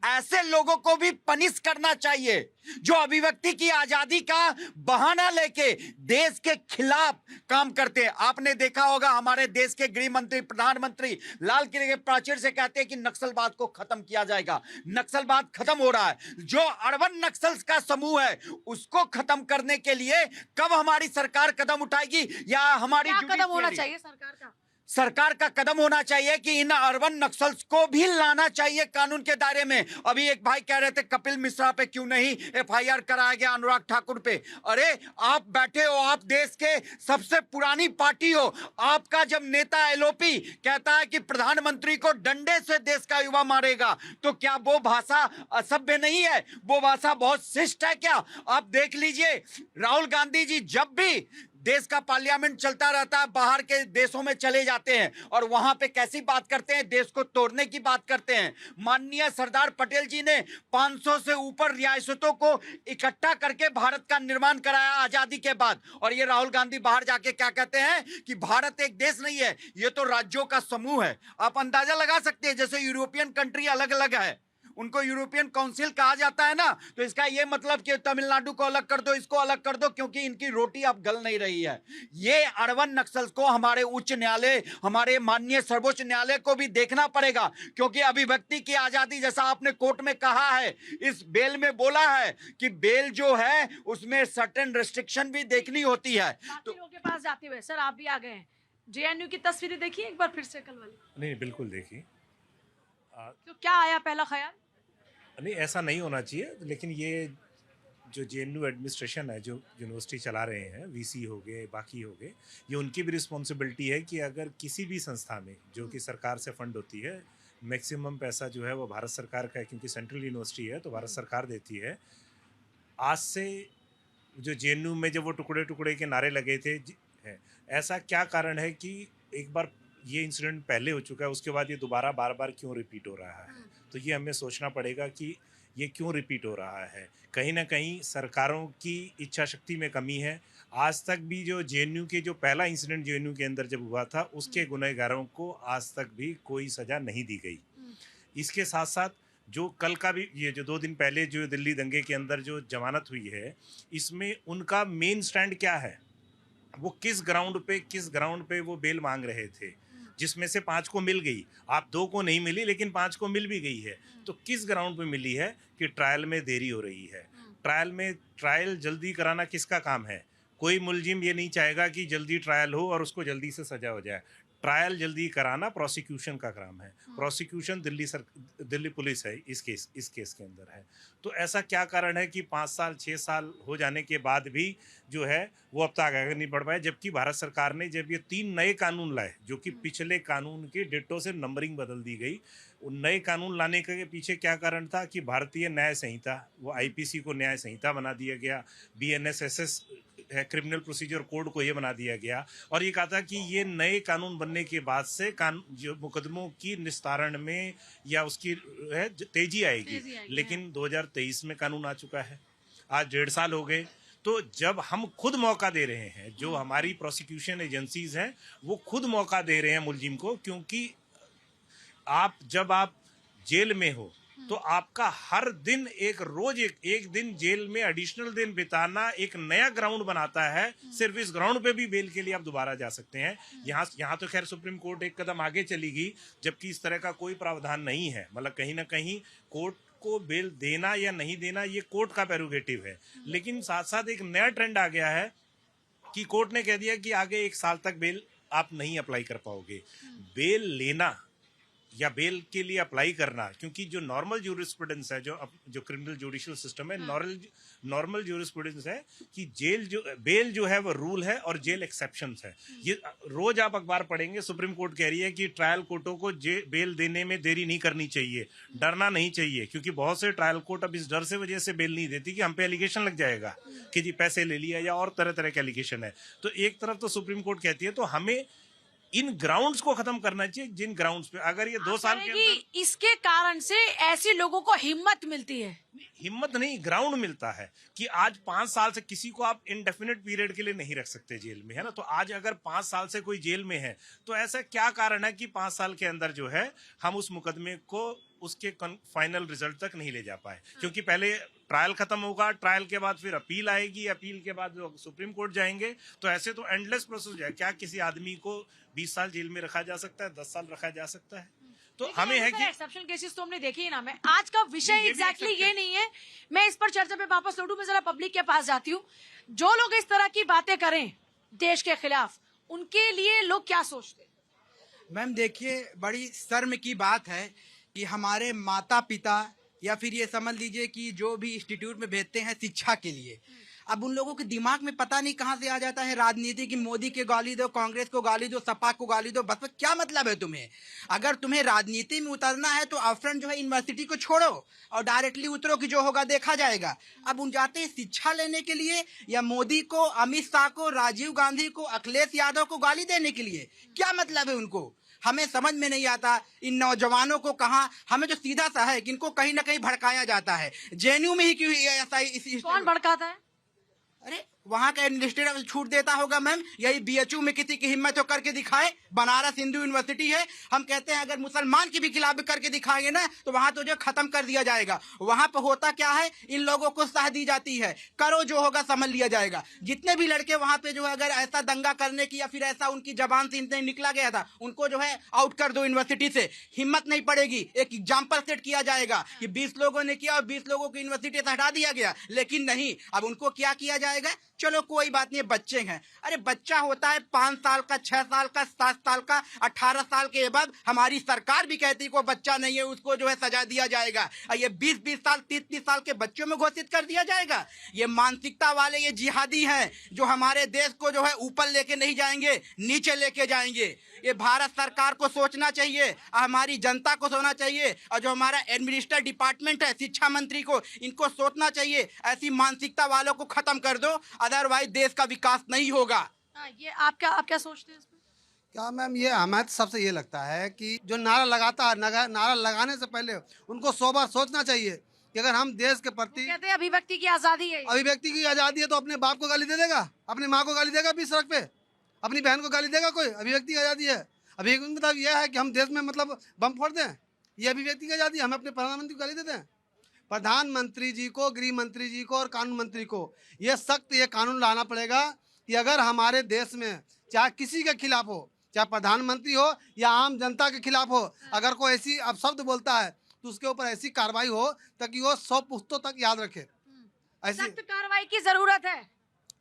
ऐसे लोगों को भी पनिश करना चाहिए जो अभिव्यक्ति की आजादी का बहाना लेके देश के खिलाफ काम करते हैं। आपने देखा होगा हमारे देश के गृह मंत्री, प्रधानमंत्री लाल किले के प्राचीर से कहते हैं कि नक्सलवाद को खत्म किया जाएगा। नक्सलवाद खत्म हो रहा है। जो अर्बन नक्सल्स का समूह है उसको खत्म करने के लिए कब हमारी सरकार कदम उठाएगी या हमारी कदम होना चाहिए सरकार का कदम होना चाहिए कि इन अर्बन नक्सल्स को भी लाना चाहिए कानून के दायरे में। अभी एक भाई कह रहे थे कपिल मिश्रा पे क्यों नहीं एफआईआर कराया गया, अनुराग ठाकुर पे। अरे आप बैठे हो, आप देश के सबसे पुरानी पार्टी हो। आपका जब नेता एलओपी कहता है कि प्रधानमंत्री को डंडे से देश का युवा मारेगा, तो क्या वो भाषा असभ्य नहीं है? वो भाषा बहुत शिष्ट है क्या? आप देख लीजिए, राहुल गांधी जी जब भी देश का पार्लियामेंट चलता रहता है बाहर के देशों में चले जाते हैं और वहां पे कैसी बात करते हैं, देश को तोड़ने की बात करते हैं। माननीय सरदार पटेल जी ने 500 से ऊपर रियासतों को इकट्ठा करके भारत का निर्माण कराया आजादी के बाद। और ये राहुल गांधी बाहर जाके क्या कहते हैं कि भारत एक देश नहीं है, ये तो राज्यों का समूह है। आप अंदाजा लगा सकते हैं, जैसे यूरोपियन कंट्री अलग अलग है, उनको यूरोपियन काउंसिल कहा जाता है ना, तो इसका यह मतलब कि तमिलनाडु को अलग कर दो, इसको अलग कर दो, क्योंकि इनकी रोटी अब गल नहीं रही है। ये अर्बन नक्सल्स को हमारे उच्च न्यायालय, हमारे माननीय सर्वोच्च न्यायालय को भी देखना पड़ेगा, क्योंकि अभिव्यक्ति की आजादी, जैसा आपने कोर्ट में कहा है, इस बेल में बोला है कि बेल जो है उसमें सर्टेन रेस्ट्रिक्शन भी देखनी होती है। तो के पास जाते हुए सर आप भी आ गए हैं, जेएनयू की तस्वीरें देखिए एक बार फिर से कल वाली। नहीं, बिल्कुल देखिए। तो क्या आया पहला ख्याल? नहीं, ऐसा नहीं होना चाहिए, लेकिन ये जो जेएनयू एडमिनिस्ट्रेशन है, जो यूनिवर्सिटी चला रहे हैं, वीसी हो गए, बाकी हो गए, ये उनकी भी रिस्पॉन्सिबिलिटी है कि अगर किसी भी संस्था में जो कि सरकार से फंड होती है, मैक्सिमम पैसा जो है वो भारत सरकार का है, क्योंकि सेंट्रल यूनिवर्सिटी है तो भारत सरकार देती है। आज से जो जेएनयू में जब वो टुकड़े टुकड़े के नारे लगे थे है, ऐसा क्या कारण है कि एक बार ये इंसिडेंट पहले हो चुका है, उसके बाद ये दोबारा बार बार क्यों रिपीट हो रहा है? तो ये हमें सोचना पड़ेगा कि ये क्यों रिपीट हो रहा है। कहीं ना कहीं सरकारों की इच्छा शक्ति में कमी है। आज तक भी जो जेएनयू के जो पहला इंसिडेंट जेएनयू के अंदर जब हुआ था, उसके गुनहगारों को आज तक भी कोई सज़ा नहीं दी गई। इसके साथ साथ जो कल का भी, ये जो 2 दिन पहले जो दिल्ली दंगे के अंदर जो जमानत हुई है, इसमें उनका मेन स्टैंड क्या है? वो किस ग्राउंड पे वो बेल मांग रहे थे, जिसमें से 5 को मिल गई। आप 2 को नहीं मिली, लेकिन 5 को मिल भी गई है। तो किस ग्राउंड पे मिली है? कि ट्रायल में देरी हो रही है। ट्रायल जल्दी कराना किसका काम है? कोई मुलजिम ये नहीं चाहेगा कि जल्दी ट्रायल हो और उसको जल्दी से सजा हो जाए। ट्रायल जल्दी कराना प्रोसिक्यूशन का काम है। प्रोसिक्यूशन दिल्ली पुलिस है, इस केस के अंदर है। तो ऐसा क्या कारण है कि 5 साल 6 साल हो जाने के बाद भी जो है वो अब तक आगे नहीं बढ़ पाए? जबकि भारत सरकार ने जब ये 3 नए कानून लाए, जो कि पिछले कानून के डिट्टो से नंबरिंग बदल दी गई, उन नए कानून लाने के पीछे क्या कारण था? कि भारतीय न्याय संहिता, वो आईपीसी को न्याय संहिता बना दिया गया, बीएनएसएस है, क्रिमिनल प्रोसीजर कोड को ये बना दिया गया, और ये कहा था कि ये नए कानून बनने के बाद से जो मुकदमों की निस्तारण में या उसकी है तेजी आएगी। लेकिन 2023 में कानून आ चुका है, आज 1.5 साल हो गए। तो जब हम खुद मौका दे रहे हैं, जो हमारी प्रोसिक्यूशन एजेंसीज हैं वो खुद मौका दे रहे हैं मुलजिम को, क्योंकि जब आप जेल में हो तो आपका हर दिन एक दिन जेल में एडिशनल दिन बिताना एक नया ग्राउंड बनाता है। सिर्फ इस ग्राउंड पे भी बेल के लिए आप दोबारा जा सकते हैं। यहाँ तो खैर सुप्रीम कोर्ट एक कदम आगे चली गई, जबकि इस तरह का कोई प्रावधान नहीं है। मतलब कहीं ना कहीं कोर्ट को बेल देना या नहीं देना ये कोर्ट का प्रेरोगेटिव है। लेकिन साथ साथ एक नया ट्रेंड आ गया है कि कोर्ट ने कह दिया कि आगे 1 साल तक बेल आप नहीं अप्लाई कर पाओगे। बेल लेना या बेल के लिए अप्लाई करना, क्योंकि जो नॉर्मल ज्यूरिस्प्रूडेंस है, जो क्रिमिनल जुडिशियल सिस्टम है, नॉर्मल ज्यूरिस्प्रूडेंस है कि बेल जो है वो रूल है और जेल एक्सेप्शंस है। ये रोज आप अखबार पढ़ेंगे, सुप्रीम कोर्ट कह रही है कि ट्रायल कोर्टों को बेल देने में देरी नहीं करनी चाहिए, डरना नहीं चाहिए, क्योंकि बहुत से ट्रायल कोर्ट अब इस डर से वजह से बेल नहीं देती कि हम पे एलिगेशन लग जाएगा कि जी पैसे ले लिया या और तरह तरह के एलिगेशन है। तो एक तरफ तो सुप्रीम कोर्ट कहती है, तो हमें इन ग्राउंड्स को खत्म करना चाहिए, जिन ग्राउंड्स पे अगर ये 2 साल के अंदर इसके कारण से ऐसे लोगों को हिम्मत मिलती है। हिम्मत नहीं, ग्राउंड मिलता है कि आज 5 साल से किसी को आप इनडेफिनेट पीरियड के लिए नहीं रख सकते जेल में, है ना। तो आज अगर 5 साल से कोई जेल में है, तो ऐसा क्या कारण है कि 5 साल के अंदर जो है हम उस मुकदमे को उसके फाइनल रिजल्ट तक नहीं ले जा पाए, क्योंकि पहले ट्रायल खत्म होगा, ट्रायल के बाद फिर अपील आएगी, अपील के बाद सुप्रीम कोर्ट जाएंगे, तो ऐसे तो एंडलेस प्रोसेस हो जाए। क्या किसी आदमी को 20 साल जेल में रखा जा सकता है, 10 साल रखा जा सकता है? तो हमें है कि एक्सेप्शनल केसेस तो हमने देखे ही ना। मैं आज का विषय ये भी एग्जैक्टली exception- ये नहीं है, मैं इस पर चर्चा पे वापस लौटूं। मैं जरा पब्लिक के पास जाती हूँ। जो लोग इस तरह की बातें करें देश के खिलाफ, उनके लिए लोग क्या सोचते हैं? मैम देखिए, बड़ी शर्म की बात है कि हमारे माता पिता या फिर ये समझ लीजिए कि जो भी इंस्टीट्यूट में भेजते हैं शिक्षा के लिए, अब उन लोगों के दिमाग में पता नहीं कहाँ से आ जाता है राजनीति की। मोदी के गाली दो, कांग्रेस को गाली दो, सपा को गाली दो, बस क्या मतलब है तुम्हें? अगर तुम्हें राजनीति में उतरना है तो ऑप्शन जो है यूनिवर्सिटी को छोड़ो और डायरेक्टली उतरो कि जो होगा देखा जाएगा। अब उन जाते हैं शिक्षा लेने के लिए या मोदी को, अमित शाह को, राजीव गांधी को, अखिलेश यादव को गाली देने के लिए? क्या मतलब है उनको? हमें समझ में नहीं आता इन नौजवानों को कहाँ, हमें जो सीधा सा है कि इनको कहीं ना कहीं भड़काया जाता है। जेएनयू में ही क्यों ऐसा? कौन भड़काता है? अरे वहाँ का एडमिनिस्ट्रेटर छूट देता होगा मैम। यही बीएचयू में किसी की हिम्मत हो करके दिखाए। बनारस हिंदू यूनिवर्सिटी है, हम कहते हैं अगर मुसलमान की भी खिलाफ करके दिखाएंगे ना तो वहाँ तो जो खत्म कर दिया जाएगा। वहाँ पे होता क्या है, इन लोगों को सह दी जाती है, करो जो होगा समझ लिया जाएगा। जितने भी लड़के वहाँ पे जो है अगर ऐसा दंगा करने की या फिर ऐसा उनकी जबान से इनसे निकला गया था, उनको जो है आउट कर दो यूनिवर्सिटी से। हिम्मत नहीं पड़ेगी, एक एग्जाम्पल सेट किया जाएगा कि 20 लोगों ने किया और 20 लोगों को यूनिवर्सिटी से हटा दिया गया। लेकिन नहीं, अब उनको क्या किया जाएगा? चलो कोई बात नहीं, बच्चे हैं। अरे बच्चा होता है 5 साल का, 6 साल का, 7 साल का, 18 साल के बाद हमारी सरकार भी कहती है कोई बच्चा नहीं है उसको जो है सजा दिया जाएगा। और ये 20-20 साल, 30-30 साल के बच्चों में घोषित कर दिया जाएगा। ये मानसिकता वाले ये जिहादी हैं जो हमारे देश को जो है ऊपर लेके नहीं जाएंगे, नीचे लेके जाएंगे। ये भारत सरकार को सोचना चाहिए, हमारी जनता को सोचना चाहिए, और जो हमारा एडमिनिस्ट्रेटिव डिपार्टमेंट है, शिक्षा मंत्री को, इनको सोचना चाहिए। ऐसी मानसिकता वालों को खत्म कर दो, अदरवाइज देश का विकास नहीं होगा। ये आप क्या सोचते हैं इसमें? क्या मैम, ये हमें तो सबसे ये लगता है कि जो नारा लगाता है, नारा लगाने से पहले उनको 100 बार सोचना चाहिए कि अगर हम देश के प्रति, कहते हैं अभिव्यक्ति की आजादी है। अभिव्यक्ति की आज़ादी है तो अपने बाप को गाली दे देगा, अपनी माँ को गाली देगा भी सड़क पे, अपनी बहन को गाली देगा कोई? अभिव्यक्ति की आज़ादी है। अभिव्यक्ति मतलब यह है कि हम देश में मतलब बम फोड़ दें, ये अभिव्यक्ति की आज़ादी? हम अपने प्रधानमंत्री को गाली देते हैं? प्रधानमंत्री जी को, गृह मंत्री जी को और कानून मंत्री को ये सख्त ये कानून लाना पड़ेगा कि अगर हमारे देश में चाहे किसी के खिलाफ हो, चाहे प्रधानमंत्री हो या आम जनता के खिलाफ हो, अगर कोई ऐसी अपशब्द बोलता है तो उसके ऊपर ऐसी कार्रवाई हो ताकि वो 100 पुश्तों तक याद रखे। ऐसी सख्त कार्रवाई की जरूरत है।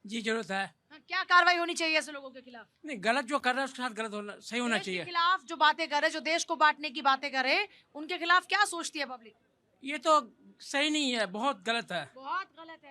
जी जरूरत है। क्या कार्रवाई होनी चाहिए ऐसे लोगों के खिलाफ? नहीं, गलत जो कर रहा है उसके साथ गलत होना, सही होना देश के चाहिए। खिलाफ जो बातें करे, जो देश को बांटने की बातें करे, उनके खिलाफ क्या सोचती है पब्लिक? ये तो सही नहीं है, बहुत गलत है। बहुत गलत है।